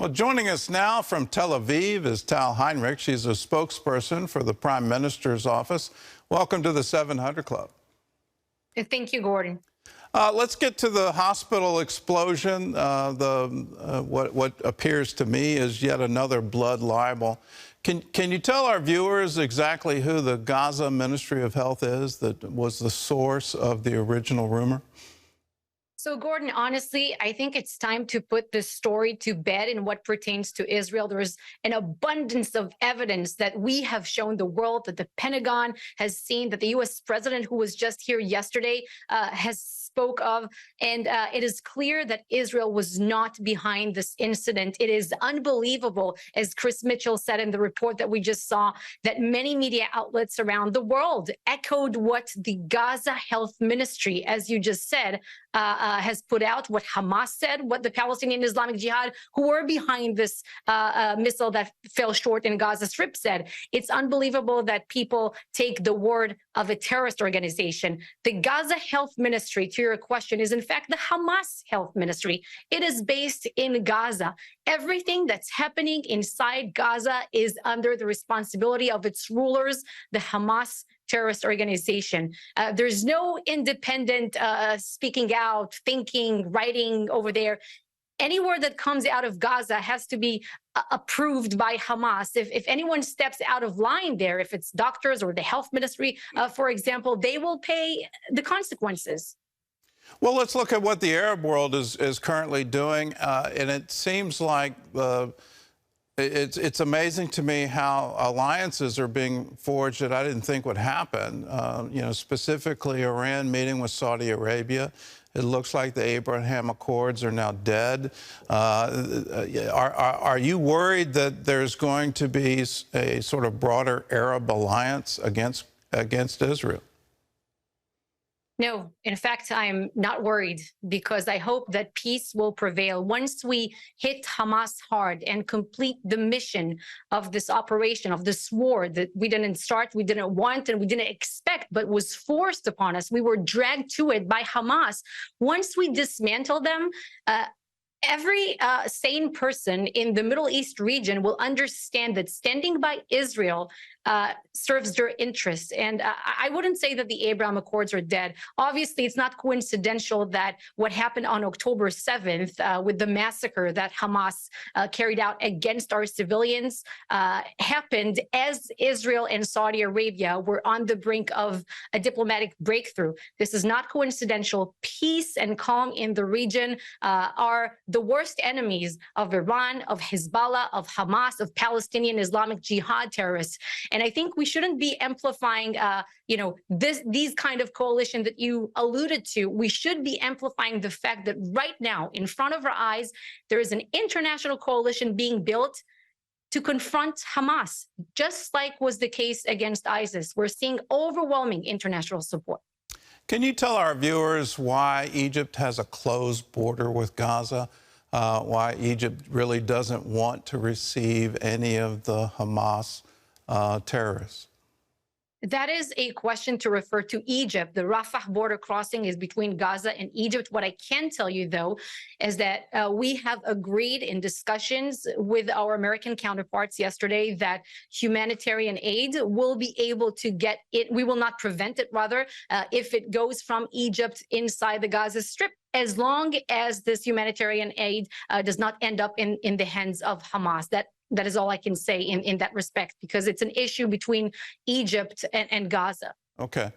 Well, joining us now from Tel Aviv is Tal Heinrich. She's a spokesperson for the Prime Minister's office. Welcome to the 700 Club. Thank you, Gordon. Let's get to the hospital explosion. What appears to me is yet another blood libel. Can you tell our viewers exactly who the Gaza Ministry of Health is that was the source of the original rumor? So, Gordon, honestly, I think it's time to put this story to bed in what pertains to Israel. There's an abundance of evidence that we have shown the world, that the Pentagon has seen, that the U.S. president, who was just here yesterday, has spoke of. And it is clear that Israel was not behind this incident. It is unbelievable, as Chris Mitchell said in the report that we just saw, that many media outlets around the world echoed what the Gaza Health Ministry, as you just said, has put out, what Hamas said, what the Palestinian Islamic Jihad, who were behind this missile that fell short in Gaza Strip, said. It's unbelievable that people take the word of a terrorist organization. The Gaza Health Ministry, to your question, is in fact the Hamas Health Ministry. It is based in Gaza. Everything that's happening inside Gaza is under the responsibility of its rulers, the Hamas terrorist organization. There's no independent speaking out, thinking, writing over there. Any word that comes out of Gaza has to be approved by Hamas. If anyone steps out of line there, if it's doctors or the health ministry, for example, they will pay the consequences. Well, let's look at what the Arab world is currently doing. And it seems like it's amazing to me how alliances are being forged that I didn't think would happen. Specifically Iran meeting with Saudi Arabia. It looks like the Abraham Accords are now dead. Are you worried that there's going to be a sort of broader Arab alliance against Israel? No, in fact, I'm not worried, because I hope that peace will prevail. Once we hit Hamas hard and complete the mission of this operation, of this war that we didn't start, we didn't want, and we didn't expect, but was forced upon us. We were dragged to it by Hamas. Once we dismantle them, every sane person in the Middle East region will understand that standing by Israel serves their interests. And I wouldn't say that the Abraham Accords are dead. Obviously, it's not coincidental that what happened on October 7th with the massacre that Hamas carried out against our civilians happened as Israel and Saudi Arabia were on the brink of a diplomatic breakthrough. This is not coincidental. Peace and calm in the region are the worst enemies of Iran, of Hezbollah, of Hamas, of Palestinian Islamic Jihad terrorists. And I think we shouldn't be amplifying, these kind of coalition that you alluded to. We should be amplifying the fact that right now, in front of our eyes, there is an international coalition being built to confront Hamas, just like was the case against ISIS. We're seeing overwhelming international support. Can you tell our viewers why Egypt has a closed border with Gaza? Why Egypt really doesn't want to receive any of the Hamas terrorists? That is a question to refer to Egypt. The Rafah border crossing is between Gaza and Egypt. What I can tell you, though, is that we have agreed in discussions with our American counterparts yesterday that humanitarian aid will be able to get it. We will not prevent it, rather, if it goes from Egypt inside the Gaza Strip, as long as this humanitarian aid does not end up in the hands of Hamas. That is all I can say in that respect, because it's an issue between Egypt and Gaza. Okay.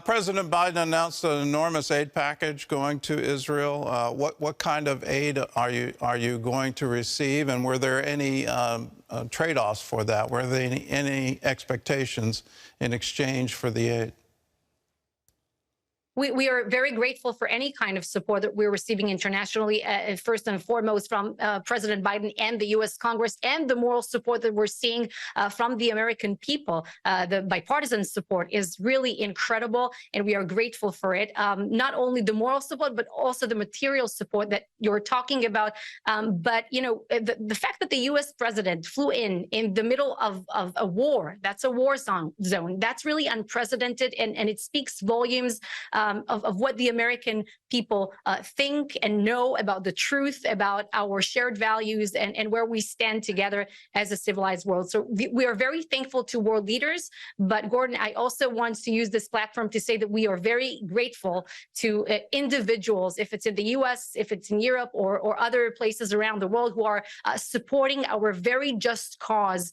President Biden announced an enormous aid package going to Israel. What kind of aid are you going to receive, and were there any trade-offs for that? Were there any expectations in exchange for the aid? We are very grateful for any kind of support that we're receiving internationally, first and foremost from President Biden and the U.S. Congress, and the moral support that we're seeing from the American people. The bipartisan support is really incredible, and we are grateful for it. Not only the moral support, but also the material support that you're talking about. But, the fact that the U.S. president flew in the middle of a war, that's a war zone, that's really unprecedented, and it speaks volumes of what the American people think and know about the truth, about our shared values, and where we stand together as a civilized world. So we are very thankful to world leaders. But Gordon, I also want to use this platform to say that we are very grateful to individuals, if it's in the US, if it's in Europe, or other places around the world, who are supporting our very just cause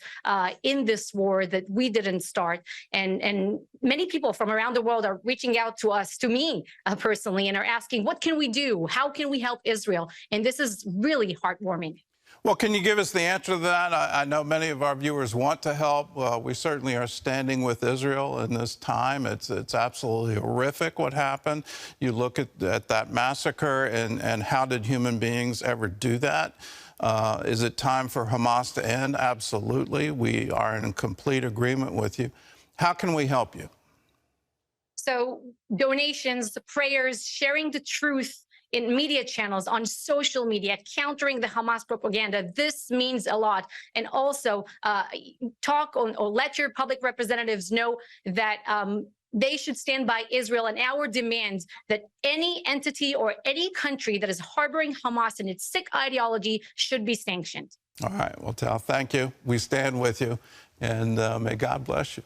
in this war that we didn't start. And many people from around the world are reaching out to us, to me personally, and are asking, what can we do? How can we help Israel? And this is really heartwarming. Well, can you give us the answer to that? I know many of our viewers want to help. We certainly are standing with Israel in this time. It's absolutely horrific what happened. You look at that massacre, and how did human beings ever do that? Is it time for Hamas to end? Absolutely. We are in complete agreement with you. How can we help you? So donations, prayers, sharing the truth in media channels, on social media, countering the Hamas propaganda. This means a lot. And also talk or let your public representatives know that they should stand by Israel, and our demands that any entity or any country that is harboring Hamas and its sick ideology should be sanctioned. All right. Well, Tal, thank you. We stand with you, and may God bless you.